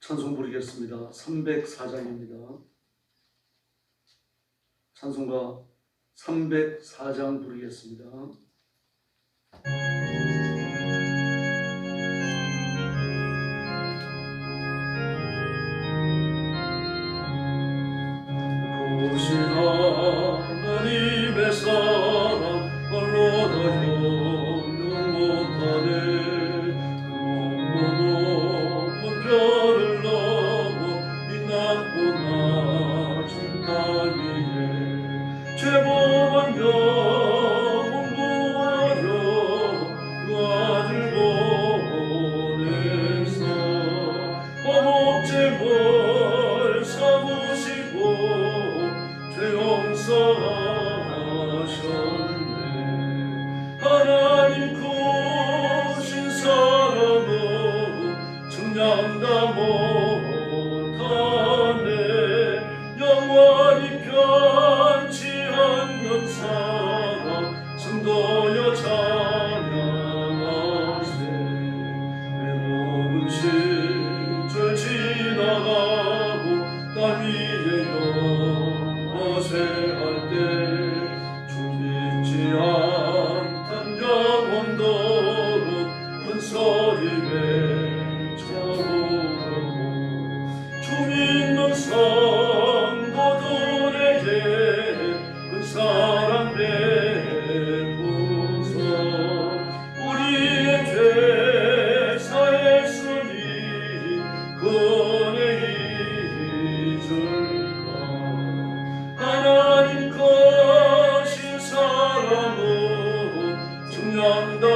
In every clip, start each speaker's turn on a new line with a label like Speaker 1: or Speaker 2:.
Speaker 1: 찬송 부르겠습니다. 304장입니다. 찬송가 304장 부르겠습니다. 고신 하나님의 사랑 홀로 다 형용 못하네. 높은 별을 넘어 이 낮고 낮은 땅 위에 죄범한 영혼 구하여 그 아들 보내사 화목제물 삼으시고 죄 용서하셨네. 하나님 크신 사랑은 측량다 못하네. 영원히 변치 않는 사랑 성도여 찬양하세. 외로운 시절 지나가고 땅 위에 영화쇠할 때 주 믿지 않던 영혼들은 큰 소리 외쳐부르고 주 믿는 성도들에게 큰 사랑 베푸소. 우리의 죄 사했으니 그은혜 잊을까. 하나님 크신 사랑은 측량다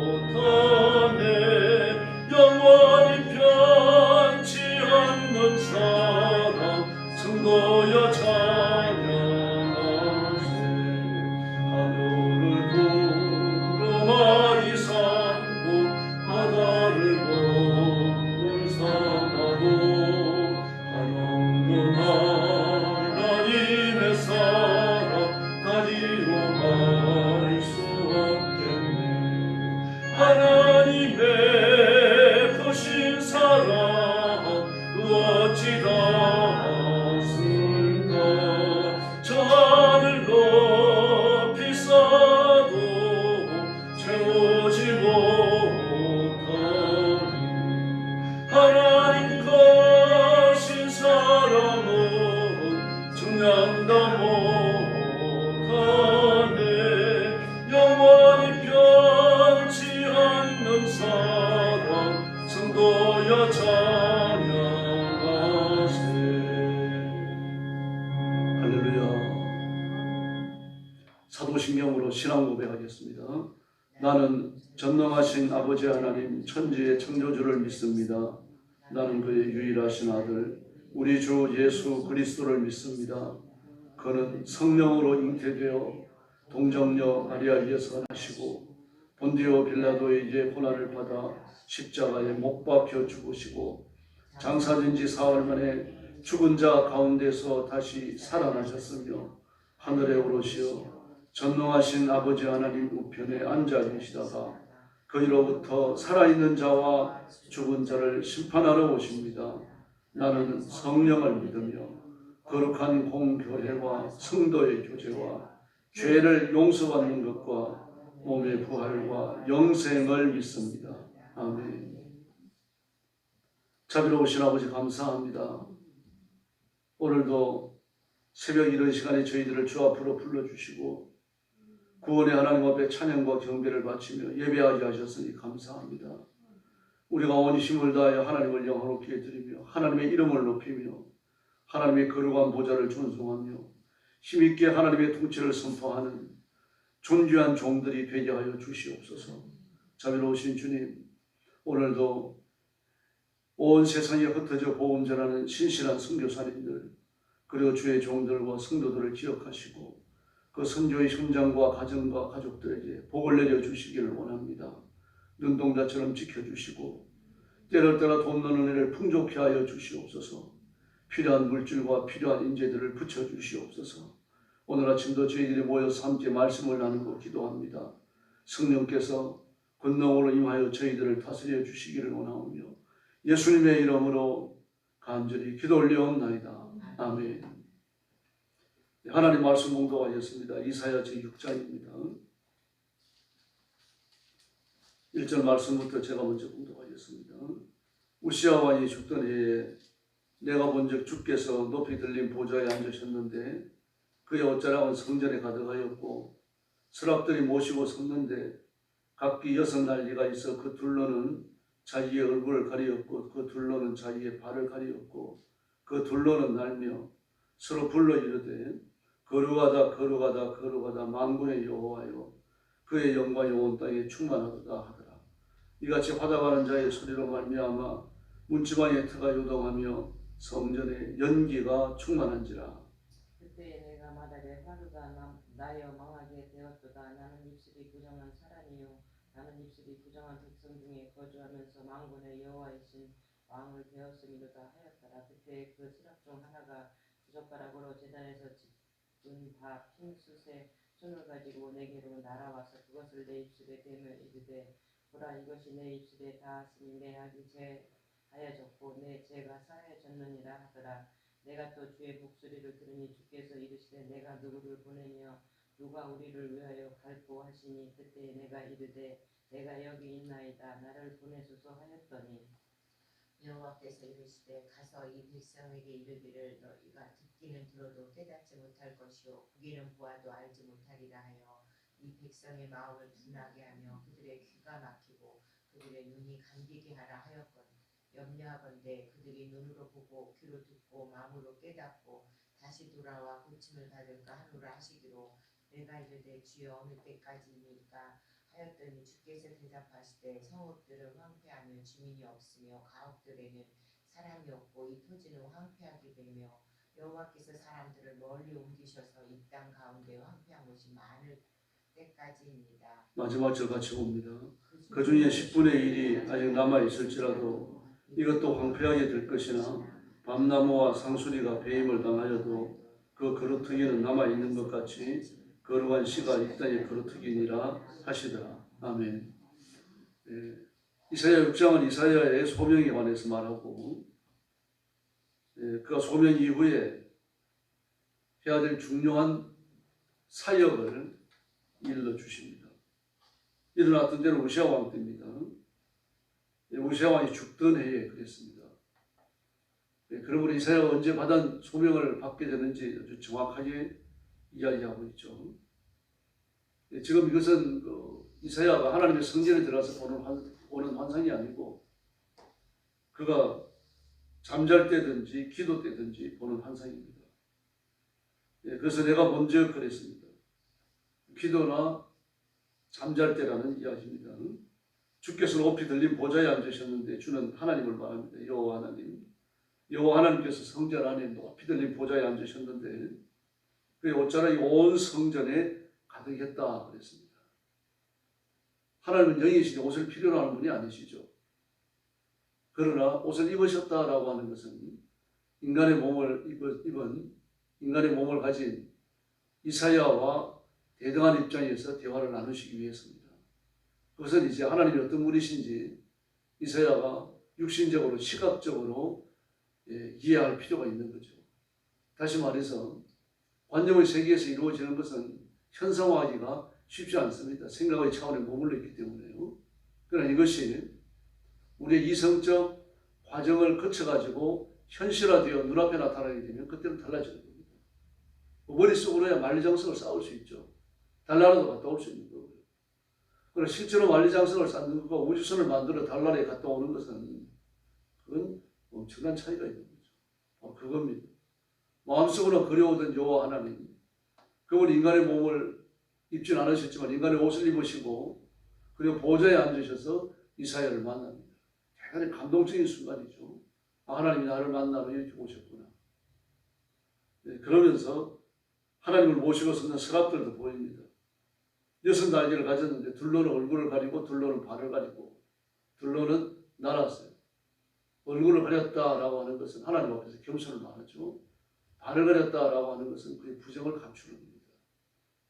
Speaker 1: 못하네. 영원히 변치 않는 사랑 성도여 찬양하세. 하늘을 구름아리 삼고 바다를 몸을 삼아도 한없는 하나님의 사랑 다리로 갈 수 없겠네. 하나님의 크신 사랑 어찌 닿았을까. 저 하늘 높이 쌓아도 채우지 못하니. 하나님 크신 사랑은 측량다 못하네. 영원히 변치 않는 사랑 성도여 찬양하세. 할렐루야. 사도신경으로 신앙 고백하겠습니다. 나는 전능하신 아버지 하나님 천지의 창조주를 믿습니다. 나는 그의 유일하신 아들 우리 주 예수 그리스도를 믿습니다. 그는 성령으로 잉태되어 동정녀 마리아에게서 나시고 본디오 빌라도에게 고난을 받아 십자가에 못 박혀 죽으시고 장사된 지 사흘 만에 죽은 자 가운데서 다시 살아나셨으며 하늘에 오르시어 전능하신 아버지 하나님 우편에 앉아 계시다가 그리로부터 살아있는 자와 죽은 자를 심판하러 오십니다. 나는 성령을 믿으며 거룩한 공교회와 성도의 교제와 죄를 용서받는 것과 몸의 부활과 영생을 믿습니다. 아멘. 자비로우신 아버지 감사합니다. 오늘도 새벽 이른 시간에 저희들을 주 앞으로 불러주시고 구원의 하나님 앞에 찬양과 경배를 바치며 예배하게 하셨으니 감사합니다. 우리가 온 힘을 다하여 하나님을 영화롭게 드리며 하나님의 이름을 높이며 하나님의 거룩한 보좌를 존중하며 힘있게 하나님의 통치를 선포하는 존귀한 종들이 되게 하여 주시옵소서. 자비로우신 주님, 오늘도 온 세상에 흩어져 복음 전하는 신실한 선교사님들 그리고 주의 종들과 성도들을 기억하시고 그 선교의 현장과 가정과 가족들에게 복을 내려 주시기를 원합니다. 눈동자처럼 지켜주시고 때를 따라 돕는 은혜를 풍족케 하여 주시옵소서. 필요한 물질과 필요한 인재들을 붙여주시옵소서. 오늘 아침도 저희들이 모여서 함께 말씀을 나누고 기도합니다. 성령께서 권능으로 임하여 저희들을 다스려 주시기를 원하오며 예수님의 이름으로 간절히 기도 올리옵나이다. 아멘. 하나님 말씀 봉독하겠습니다. 이사야 제6장입니다. 1절 말씀부터 제가 먼저 봉독하겠습니다. 우시야 왕이 죽던 해에 내가 본즉 주께서 높이 들린 보좌에 앉으셨는데 그의 옷자락은 성전에 가득하였고 서랍들이 모시고 섰는데 각기 6난리가 있어 그 둘러는 자기의 얼굴을 가리었고 그 둘러는 자기의 발을 가리었고 그 둘러는 날며 서로 불러 이르되 거룩하다 거룩하다 거룩하다 만군의 여호와여 그의 영광이 온 땅에 충만하도다 하더라. 이같이 화답하는 자의 소리로 말미암아 문지방의 터가 요동하며 성전에 연기가 충만한지라.
Speaker 2: 그때 내가 말하되 화두가 나여 망하게 되었도다. 나는 입술이 부정한 사람이요 나는 입술이 부정한 백성 중에 거주하면서 만군의 여호와이신 왕을 배웠음이로다 하였더라. 그때 그 수락 중 하나가 부젓가락으로 제단에서 집은 흰숫의 손을 가지고 내게로 날아와서 그것을 내 입술에 대며 이르되 보라 이것이 내 입술에 닿았으니 내 악이 제하여졌고 내 죄가 사하여졌느니라 하더라. 내가 또 주의 목소리를 들으니 주께서 이르시되 내가 누구를 보내며 누가 우리를 위하여 갈고 하시니 그때 내가 이르되 내가 여기 있나이다 나를 보내소서 하였더니
Speaker 3: 여호와께서 이르시되 가서 이 백성에게 이르기를 너희가 듣기는 들어도 깨닫지 못할 것이요 보기는 보아도 알지 못하리라 하여 이 백성의 마음을 둔하게 하며 그들의 귀가 막히고 그들의 눈이 감기게 하라 하였거늘 염려하건대 그들이 눈으로 보고 귀로 듣고 마음으로 깨닫고 다시 돌아와 고침을 받을까 하노라 하시기로 내가 이르되 주여 어느 때까지입니까 하였더니 주께서 대답하시되 성읍들은 황폐하며 주민이 없으며 가옥들에는 사람이 없고 이 토지는 황폐하게 되며 여호와께서 사람들을 멀리 옮기셔서 이 땅 가운데 황폐한 곳이 많을 때까지입니다.
Speaker 1: 마지막 절 같이 봅니다. 그 중에 10분의 1이 아직 남아있을지라도 이것도 황폐하게 될 것이나 밤나무와 상수리가 배임을 당하여도 그 거루터기는 남아있는 것 같이 거룩한 씨가 이 땅에 거루터기니라 하시더라. 아멘. 이사야 6장은 이사야의 소명에 관해서 말하고 그가 소명 이후에 해야 될 중요한 사역을 일러주십니다. 일어났던 때는 우시아 왕 때입니다. 우시아 왕이 죽던 해에 그랬습니다. 그러므로 이사야가 언제 받은 소명을 받게 되는지 아주 정확하게 이야기하고 있죠. 지금 이것은 이사야가 하나님의 성전에 들어가서 보는 환상이 아니고 그가 잠잘 때든지 기도 때든지 보는 환상입니다. 그래서 내가 먼저 그랬습니다. 기도나 잠잘 때라는 이야기입니다. 주께서 높이 들린 보좌에 앉으셨는데 주는 하나님을 말합니다. 여호와 하나님. 여호와 하나님께서 성전 안에 높이 들린 보좌에 앉으셨는데 그의 옷자락이 온 성전에 가득했다 그랬습니다. 하나님은 영이시니 옷을 필요로 하는 분이 아니시죠. 그러나 옷을 입으셨다라고 하는 것은 인간의 몸을 가진 이사야와 대등한 입장에서 대화를 나누시기 위해서입니다. 그것은 이제 하나님이 어떤 분이신지 이사야가 육신적으로 시각적으로 이해할 필요가 있는 거죠. 다시 말해서 관념의 세계에서 이루어지는 것은 현상화하기가 쉽지 않습니다. 생각의 차원에 머물러 있기 때문에요. 그러나 이것이 우리의 이성적 과정을 거쳐가지고 현실화되어 눈앞에 나타나게 되면 그때는 달라지는 겁니다. 머릿속으로야 만리장성을 쌓을 수 있죠. 달나라도 갔다 올 수 있는 거고요. 그러나 실제로 만리장성을 쌓는 것과 우주선을 만들어 달나라에 갔다 오는 것은 그건 엄청난 차이가 있는 거죠. 그겁니다. 마음속으로 그려오던 여호와 하나님, 그분 인간의 몸을 입진 않으셨지만 인간의 옷을 입으시고 그리고 보좌에 앉으셔서 이사야를 만납니다. 대단히 감동적인 순간이죠. 하나님이 나를 만나러 이렇게 오셨구나. 그러면서 하나님을 모시고 섰는 서랍들도 보입니다. 6날개를 가졌는데 둘러는 얼굴을 가리고 둘러는 발을 가리고 둘러는 날았어요. 얼굴을 가렸다라고 하는 것은 하나님 앞에서 겸손을 말하죠. 발을 가렸다라고 하는 것은 그의 부정을 감추는 겁니다.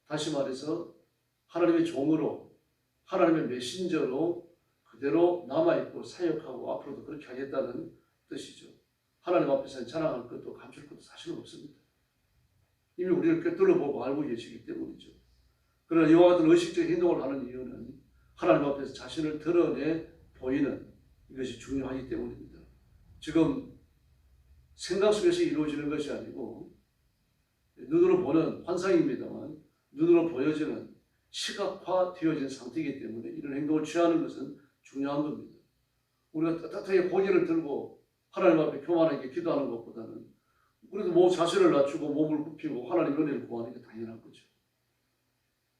Speaker 1: 다시 말해서 하나님의 종으로 하나님의 메신저로 그대로 남아있고 사역하고 앞으로도 그렇게 하겠다는 뜻이죠. 하나님 앞에서는 자랑할 것도 감출 것도 사실은 없습니다. 이미 우리를 꿰뚫어보고 알고 계시기 때문이죠. 그러나 이와 같은 의식적 행동을 하는 이유는 하나님 앞에서 자신을 드러내 보이는 이것이 중요하기 때문입니다. 지금 생각 속에서 이루어지는 것이 아니고 눈으로 보는 환상입니다만 눈으로 보여지는 시각화되어진 상태이기 때문에 이런 행동을 취하는 것은 중요한 겁니다. 우리가 떳떳하게 고개를 들고 하나님 앞에 교만하게 기도하는 것보다는 그래도 자세를 낮추고 몸을 굽히고 하나님 은혜를 구하는 게 당연한 거죠.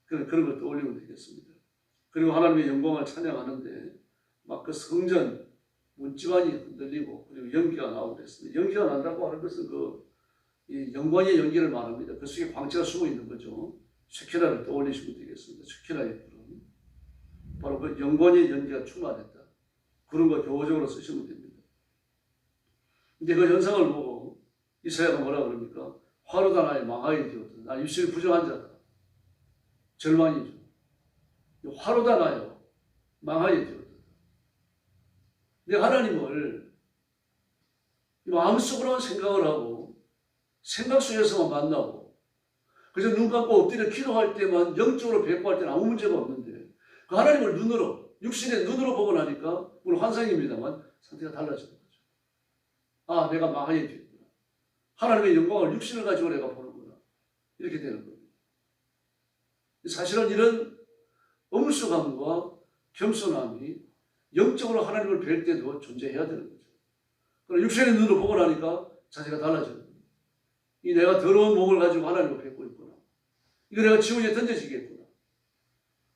Speaker 1: 그런 걸 떠올리면 되겠습니다. 그리고 하나님의 영광을 찬양하는데 막 그 성전 문지방이 흔들리고 그리고 연기가 나오고 그랬습니다. 연기가 난다고 하는 것은 이 영광의 연기를 말합니다. 그 속에 광채가 숨어 있는 거죠. 쉐키나를 떠올리시면 되겠습니다. 쉐키나의 구름. 바로 그 영광의 연기가 충만했다. 구름과 교호적으로 쓰시면 됩니다. 근데 그 현상을 보고 이사야가 뭐라 그럽니까? 화로다 나의 망하게 되었다. 나 입술이 부정한 자다. 절망이죠. 화로다 나요. 망하게 되었다. 근데 하나님을 마음속으로만 생각을 하고 생각 속에서만 만나고 그래서 눈 감고 엎드려 기도할 때만 영적으로 배포할 때는 아무 문제가 없는데 그 하나님을 눈으로 육신의 눈으로 보고 나니까 물론 환상입니다만 상태가 달라지는 거죠. 아, 내가 망하게 되었구나. 하나님의 영광을 육신을 가지고 내가 보는구나. 이렇게 되는 겁니다. 사실은 이런 엄숙함과 겸손함이 영적으로 하나님을 뵐 때도 존재해야 되는 거죠. 그러나 육신의 눈으로 보고 나니까 자세가 달라지는 겁니다. 이 내가 더러운 몸을 가지고 하나님을 뵙고 있구나. 이거 내가 지옥에 던져지겠구나.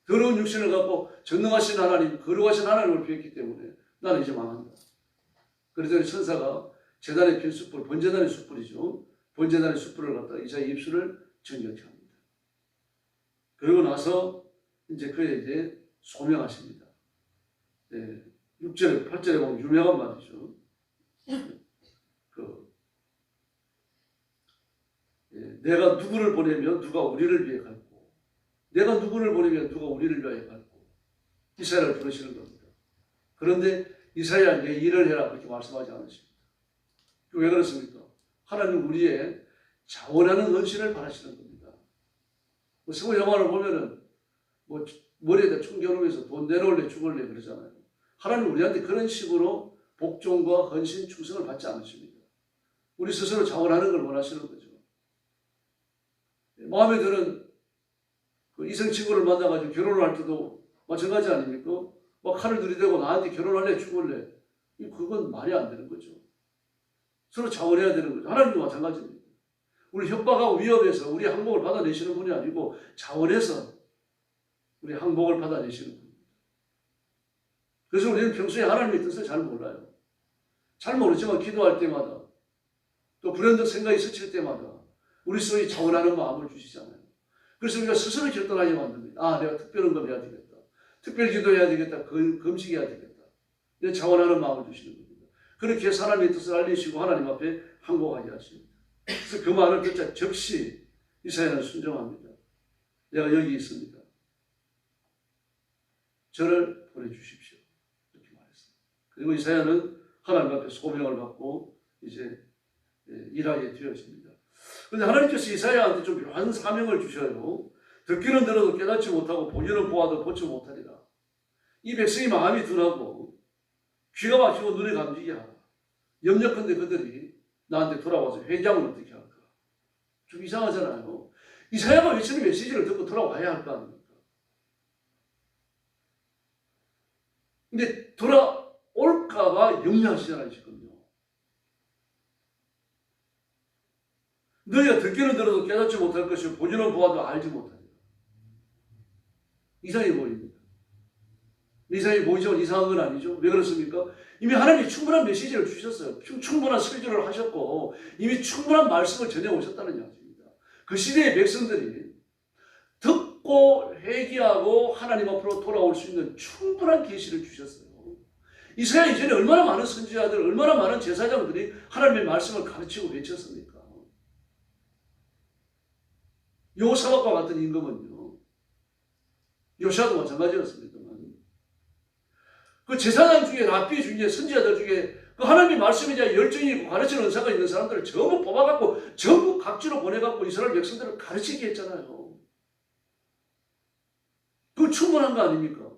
Speaker 1: 더러운 육신을 갖고 전능하신 하나님, 거룩하신 하나님을 뵙기 때문에 나는 이제 망한다. 그래서 천사가 제단의 핀 숯불, 번제단의 숯불이죠. 번제단의 숯불을 갖다가 이사의 입술을 정결케 합니다. 그러고 나서 이제 그에게 소명하십니다. 네, 6절에 8절에 보면 유명한 말이죠. 내가 누구를 보내면 누가 우리를 위해 갈고 내가 누구를 보내면 누가 우리를 위하여 갈고 이사야를 부르시는 겁니다. 그런데 이사야에게 일을 해라 그렇게 말씀하지 않으십니다. 왜 그렇습니까? 하나님 우리의 자원하는 헌신을 바라시는 겁니다. 세고 영화를 보면은 머리에다 총 겨누면서 돈 내놓을래 죽을래 그러잖아요. 하나님 우리한테 그런 식으로 복종과 헌신, 충성을 받지 않으십니다. 우리 스스로 자원하는 걸 원하시는 거죠. 마음에 드는 그 이성 친구를 만나가지고 결혼을 할 때도 마찬가지 아닙니까? 막 칼을 들이대고 나한테 결혼할래 죽을래 그건 말이 안 되는 거죠. 서로 자원해야 되는 거죠. 하나님도 마찬가지입니다. 우리 협박하고 위협해서 우리 항복을 받아내시는 분이 아니고 자원해서 우리 항복을 받아내시는 분입니다. 그래서 우리는 평소에 하나님의 뜻을 잘 몰라요. 잘 모르지만 기도할 때마다 또 불현듯 생각이 스칠 때마다 우리 속에 자원하는 마음을 주시잖아요. 그래서 우리가 스스로 결단하게 만듭니다. 아, 내가 특별한 거 해야 되겠다. 특별 기도해야 되겠다. 금식해야 되겠다. 내 자원하는 마음을 주시는 겁니다. 그렇게 해서 하나님의 뜻을 알리시고 하나님 앞에 항복하게 하십니다. 그래서 그 말을 듣자 즉시 이사야는 순종합니다. 내가 여기 있습니다. 저를 보내주십시오. 이렇게 말했습니다. 그리고 이사야는 하나님 앞에 소명을 받고 이제 일하게 되어집니다. 그런데 하나님께서 이사야한테 좀 묘한 사명을 주셔요. 듣기는 들어도 깨닫지 못하고 보기는 보아도 보지 못하리라. 이 백성이 마음이 둔하고 귀가 막히고 눈에 감기게 하라. 염려컨대 그들이 나한테 돌아와서 회개함을 어떻게 할까? 좀 이상하잖아요. 이사야가 외치는 메시지를 듣고 돌아와야 할 거 아닙니까? 근데 돌아올까봐 염려하시잖아요, 지금요. 너희가 듣기는 들어도 깨닫지 못할 것이고 보기는 보아도 알지 못하리라. 이상해 보입니다. 이상해 보이지만 이상한 건 아니죠. 왜 그렇습니까? 이미 하나님이 충분한 메시지를 주셨어요. 충분한 설교를 하셨고 이미 충분한 말씀을 전해오셨다는 이야기입니다. 그 시대의 백성들이 듣고 회개하고 하나님 앞으로 돌아올 수 있는 충분한 계시를 주셨어요. 이사야 이전에 얼마나 많은 선지자들, 얼마나 많은 제사장들이 하나님의 말씀을 가르치고 외쳤습니까? 요사박과 같은 임금은요. 요시아도 마찬가지였습니다만 그 제사장 중에 랍비 중에 선지자들 중에 그 하나님의 말씀에 대한 열정이 있고 가르치는 은사가 있는 사람들을 전부 뽑아갖고 전부 각지로 보내갖고 이스라엘 백성들을 가르치게 했잖아요. 그건 충분한 거 아닙니까?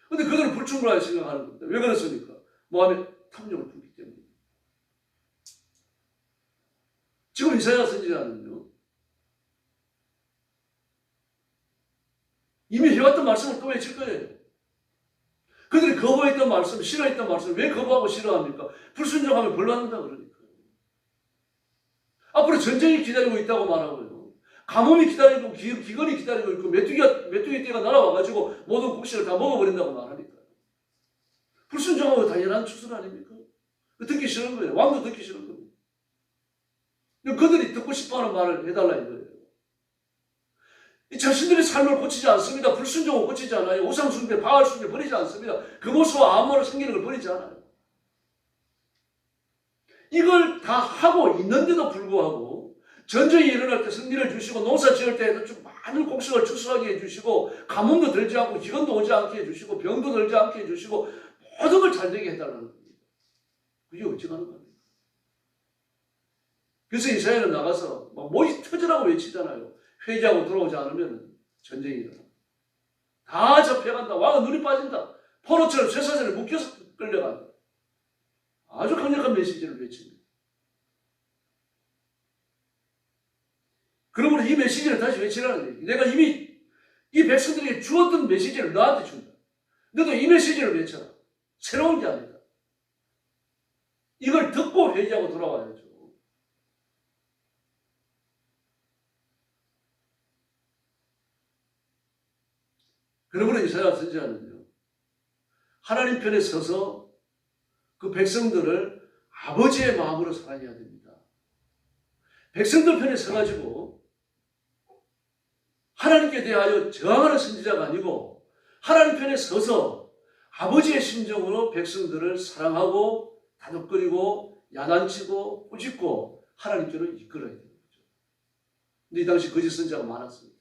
Speaker 1: 근데 그들은 불충분하게 생각하는 겁니다. 왜 그랬습니까? 모함의 탐욕을 품기 때문에. 지금 이사야 선지자는요, 이미 해왔던 말씀을 또 외칠 거예요. 그들이 거부했던 말씀, 싫어했던 말씀, 왜 거부하고 싫어합니까? 불순종하면 벌 받는다 그러니까요. 앞으로 전쟁이 기다리고 있다고 말하고요. 가뭄이 기다리고, 기근이 기다리고 있고, 메뚜기 떼가 날아와가지고 모든 곡식을 다 먹어버린다고 말하니까요. 불순종하고 당연한 추sul 아닙니까? 듣기 싫은 거예요. 왕도 듣기 싫은 겁니다. 그들이 듣고 싶어하는 말을 해달라 이거예요. 자신들의 삶을 고치지 않습니다. 불순종을 고치지 않아요. 우상숭배, 바알숭배 버리지 않습니다. 그 모습과 암모로 생기는 걸 버리지 않아요. 이걸 다 하고 있는데도 불구하고 전쟁이 일어날 때 승리를 주시고 농사 지을 때에도 좀 많은 곡식을 추수하게 해주시고 가뭄도 들지 않고 기근도 오지 않게 해주시고 병도 들지 않게 해주시고 모든 걸 잘되게 해달라는 겁니다. 그게 어찌가는 겁니까? 그래서 이스라엘은 나가서 막 목이 터지라고 외치잖아요. 회개하고 돌아오지 않으면 전쟁이 일어나. 다 잡혀간다. 왕은 눈이 빠진다. 포로처럼 쇠사슬에 묶여서 끌려간다. 아주 강력한 메시지를 외칩니다. 그러므로 이 메시지를 다시 외치라는 얘기예요. 내가 이미 이 백성들에게 주었던 메시지를 너한테 준다. 너도 이 메시지를 외쳐라. 새로운 게 아니다. 이걸 듣고 회개하고 돌아와야죠. 그러므로 이사야 선지자는요, 하나님 편에 서서 그 백성들을 아버지의 마음으로 사랑해야 됩니다. 백성들 편에 서가지고 하나님께 대하여 저항하는 선지자가 아니고 하나님 편에 서서 아버지의 심정으로 백성들을 사랑하고 다독거리고 야단치고 꾸짖고 하나님께로 이끌어야 되는 거죠. 근데 이 당시 거짓 선지자가 많았습니다.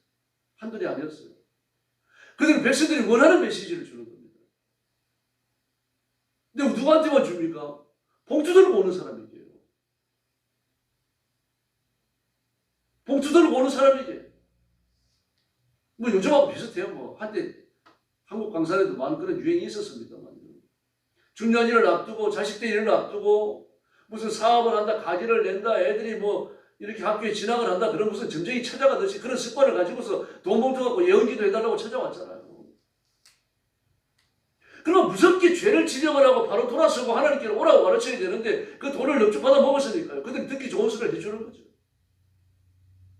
Speaker 1: 한둘이 아니었어요. 그들은 백성들이 원하는 메시지를 주는 겁니다. 근데 누구한테만 줍니까? 봉투 들고 오는 사람에게요. 봉투 들고 오는 사람에게. 뭐 요즘하고 비슷해요. 뭐 한때 한국 강산에도 많은 그런 유행이 있었습니다만. 중요한 일을 앞두고 자식들 일을 앞두고 무슨 사업을 한다, 가지를 낸다, 애들이 뭐 이렇게 학교에 진학을 한다, 그런 무슨 점쟁이 찾아가듯이 그런 습관을 가지고서 돈 봉투 갖고 예언기도 해달라고 찾아왔잖아요. 그럼 무섭게 죄를 지적을 하고 바로 돌아서고 하나님께로 오라고 가르쳐야 되는데 그 돈을 넙죽받아 먹었으니까요. 그들이 듣기 좋은 소리를 해주는 거죠.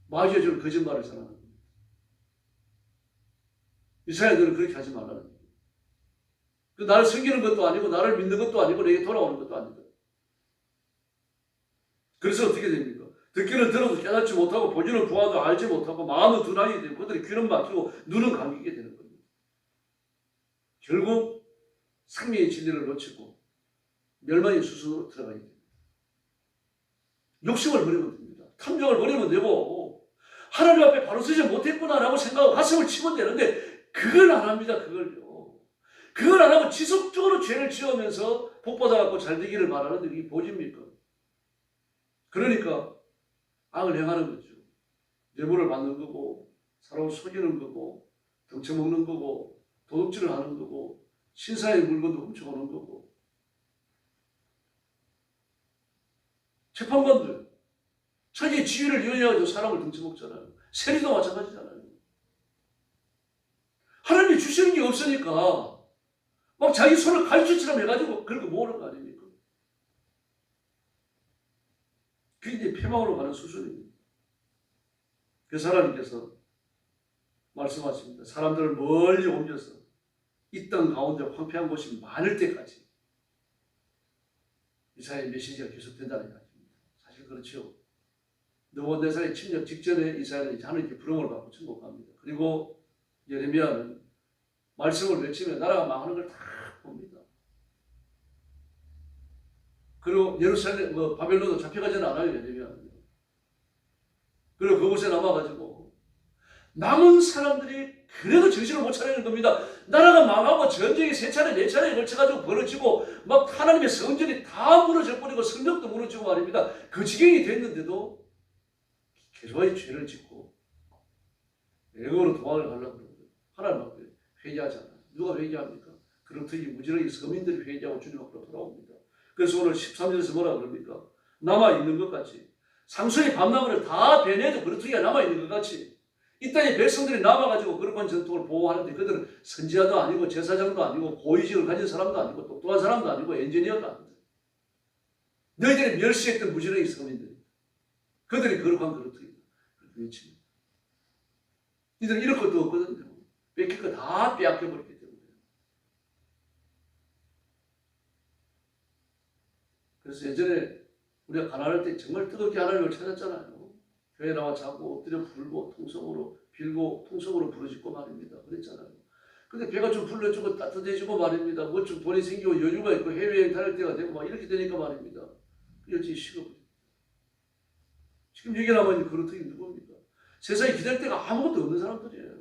Speaker 1: 마귀가 주는 거짓말을 전하는 겁니다. 이스라엘들은 그렇게 하지 말라는 거예요. 그 나를 섬기는 것도 아니고 나를 믿는 것도 아니고 내게 돌아오는 것도 아니다. 그래서 어떻게 됩니까? 듣기는 들어도 깨닫지 못하고 보기는 보아도 알지 못하고 마음은 둔하게 되고 그들이 귀는 막히고 눈은 감기게 되는 겁니다. 결국 생명의 진리를 놓치고 멸망의 수순으로 들어가게 됩니다. 욕심을 버리면 됩니다. 탐욕을 버리면 되고 하나님 앞에 바로 서지 못했구나라고 생각하고 가슴을 치면 되는데 그걸 안 합니다. 그걸 안 하고 지속적으로 죄를 지으면서 복받아갖고 잘되기를 바라는데 이게 보집니까? 그러니까 악을 행하는 거죠. 뇌물을 받는 거고 사람을 속이는 거고 덩쳐먹는 거고 도둑질을 하는 거고 신사의 물건도 훔쳐오는 거고 재판관들 자기의 지위를 이용해가지고 사람을 덩쳐먹잖아요. 세리도 마찬가지잖아요. 하나님이 주시는 게 없으니까 막 자기 손을 갈치처럼 해가지고 그런 거 모으는 거 아닙니까? 그게 이제 폐망으로 가는 수순입니다. 그래서 하나님께서 말씀하십니다. 사람들을 멀리 옮겨서 이 땅 가운데 황폐한 곳이 많을 때까지 이사야의 메시지가 계속된다는 이야기입니다. 사실 그렇죠. 느부갓네살의 침략 직전에 이사야는 이제 하나님께 부름을 받고 천국 갑니다. 그리고 예레미야는 말씀을 외치며 나라가 망하는 걸 다 봅니다. 그리고 예루살렘, 바벨론도 잡혀가지는 않아요, 예레미야는요. 그리고 그곳에 남아가지고 남은 사람들이 그래도 정신을 못 차리는 겁니다. 나라가 망하고 전쟁이 3차례 4차례에 걸쳐가지고 벌어지고 막 하나님의 성전이 다 무너져 버리고 성벽도 무너지고 말입니다. 그 지경이 됐는데도 계속해서 죄를 짓고 애국으로 도망을 가려고 그러고 하나님 앞에 회개하잖아요. 누가 회개합니까? 그렇듯이 무지하게 서민들이 회개하고 주님 앞으로 돌아옵니다. 그래서 오늘 13절에서 뭐라 그럽니까? 남아있는 것 같이 삼손이 밤나무를 다 베내도 그렇듯이 남아있는 것 같이 이 땅에 백성들이 남아가지고 거룩한 전통을 보호하는데 그들은 선지자도 아니고 제사장도 아니고 고위직을 가진 사람도 아니고 똑똑한 사람도 아니고 엔지니어도 아니고 너희들이 멸시했던 무지하게 서민들 그들이 거룩한 그렇듯이 외칩니다. 이들은 이럴 것도 없거든요. 뺏길 거 다 빼앗겨버렸기 때문에. 그래서 예전에 우리가 가난할 때 정말 뜨겁게 하나님을 찾았잖아요. 교회 나와 자고 엎드려 부르고 통성으로 빌고 통성으로 부르짖고 말입니다. 그랬잖아요. 근데 배가 좀 불러주고 따뜻해지고 말입니다. 뭐 좀 돈이 생기고 여유가 있고 해외여행 다닐 때가 되고 막 이렇게 되니까 말입니다. 여전히 식어버려요. 지금 여기 남아있는 그릇이 누굽니까? 세상에 기댈 데가 아무것도 없는 사람들이에요.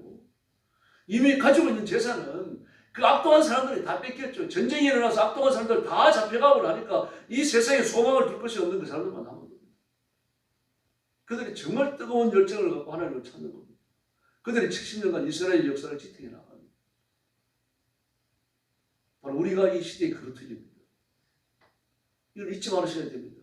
Speaker 1: 이미 가지고 있는 재산은 그 악동한 사람들이 다 뺏겼죠. 전쟁이 일어나서 악동한 사람들 다 잡혀가고 나니까 이 세상에 소망을 둘 것이 없는 그 사람들만 남은 겁니다. 그들이 정말 뜨거운 열정을 갖고 하나님을 찾는 겁니다. 그들이 70년간 이스라엘 역사를 지탱해 나갑니다. 바로 우리가 이 시대의 그릇입니다. 이걸 잊지 말으셔야 됩니다.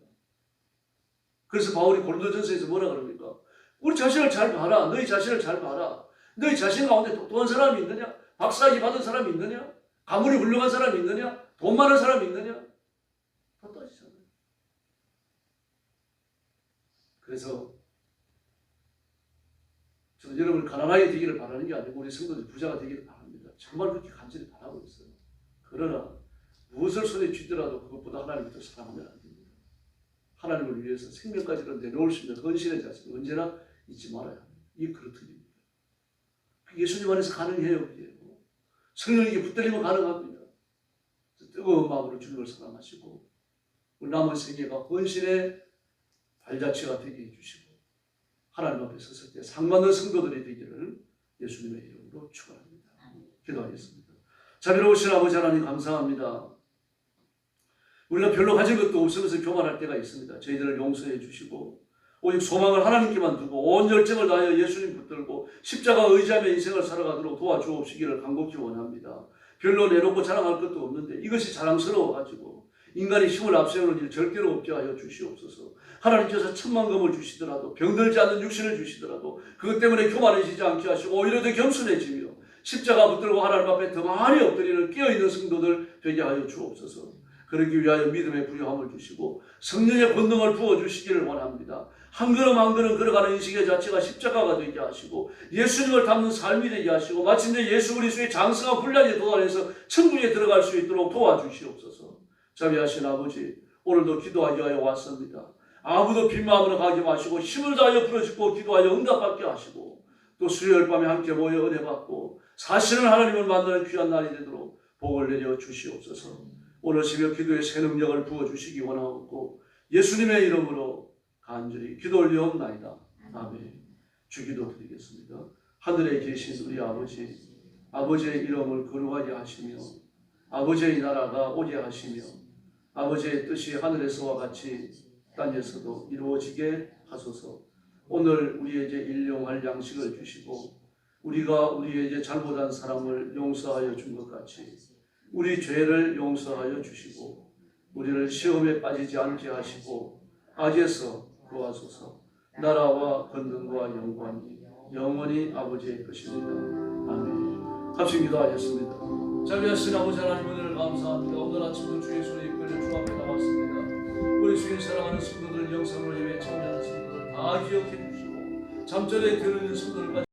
Speaker 1: 그래서 바울이 고린도전서에서 뭐라 그럽니까? 우리 자신을 잘 봐라. 너희 자신을 잘 봐라. 너희 자신 가운데 똑똑한 사람이 있느냐? 박사학위 받은 사람이 있느냐? 가문이 훌륭한 사람이 있느냐? 돈 많은 사람이 있느냐? 다 따지잖아요. 그래서 저는 여러분을 가난하게 되기를 바라는 게 아니고 우리 성도들이 부자가 되기를 바랍니다. 정말 그렇게 간절히 바라고 있어요. 그러나 무엇을 손에 쥐더라도 그것보다 하나님을 더 사랑하면 안 됩니다. 하나님을 위해서 생명까지는 내놓을 수 있는 헌신의 자세를 언제나 잊지 말아야 합니다. 이게 그렇듯입니다. 예수님 안에서 가능해요. 그게. 성령에게 붙들리면 가능합니다. 뜨거운 마음으로 주님을 사랑하시고 우리 남은 생애가 헌신의 발자취가 되게 해주시고 하나님 앞에 섰을 때 상받는 성도들이 되기를 예수님의 이름으로 축원합니다. 기도하겠습니다. 자비로우신 아버지 하나님 감사합니다. 우리가 별로 가진 것도 없으면서 교만할 때가 있습니다. 저희들을 용서해 주시고 오직 소망을 하나님께만 두고 온 열정을 다하여 예수님 붙들고 십자가 의지하며 인생을 살아가도록 도와주옵시기를 간곡히 원합니다. 별로 내놓고 자랑할 것도 없는데 이것이 자랑스러워가지고 인간이 힘을 앞세우는 일 절대로 없게 하여 주시옵소서. 하나님께서 천만금을 주시더라도 병들지 않는 육신을 주시더라도 그것 때문에 교만해지지 않게 하시고 오히려 더 겸손해지며 십자가 붙들고 하나님 앞에 더 많이 엎드리는 깨어있는 성도들 되게 하여 주옵소서. 그러기 위하여 믿음의 부유함을 주시고 성령의 권능을 부어주시기를 원합니다. 한 걸음 한 걸음 걸어가는 인식의 자체가 십자가가 되게 하시고 예수님을 닮는 삶이 되게 하시고 마침내 예수 그리스도의 장성한 분량에 도달해서 천국에 들어갈 수 있도록 도와주시옵소서. 자비하신 아버지 오늘도 기도하기 위하여 왔습니다. 아무도 빈 마음으로 가지 마시고 힘을 다하여 부르짖고 기도하여 응답받게 하시고 또 수요일 밤에 함께 모여 은혜 받고 사실은 하나님을 만나는 귀한 날이 되도록 복을 내려 주시옵소서. 오늘 새벽 기도에 새 능력을 부어주시기 원하옵고 예수님의 이름으로 간절히 기도 올리옵나이다. 아멘. 주기도 드리겠습니다. 하늘에 계신 우리 아버지, 아버지의 이름을 거룩하게 하시며 아버지의 나라가 오게 하시며 아버지의 뜻이 하늘에서와 같이 땅에서도 이루어지게 하소서. 오늘 우리에게 일용할 양식을 주시고 우리가 우리에게 잘못한 사람을 용서하여 준 것 같이 우리 죄를 용서하여 주시고 우리를 시험에 빠지지 않게 하시고 악에서 구하소서. 나라와 권능과 영광이 영원히 아버지의 것입니다. 아멘. 합심 기도하겠습니다. 자비하신 아버지 하나님 은혜를 감사합니다. 오늘 아침도 주의 손에 이끌려 주 앞에 나왔습니다. 우리 주의 사랑하는 성도들 영상으로 예배 참여하는 성도들 다 기억해 주시고 잠전에 들으는 성도들까지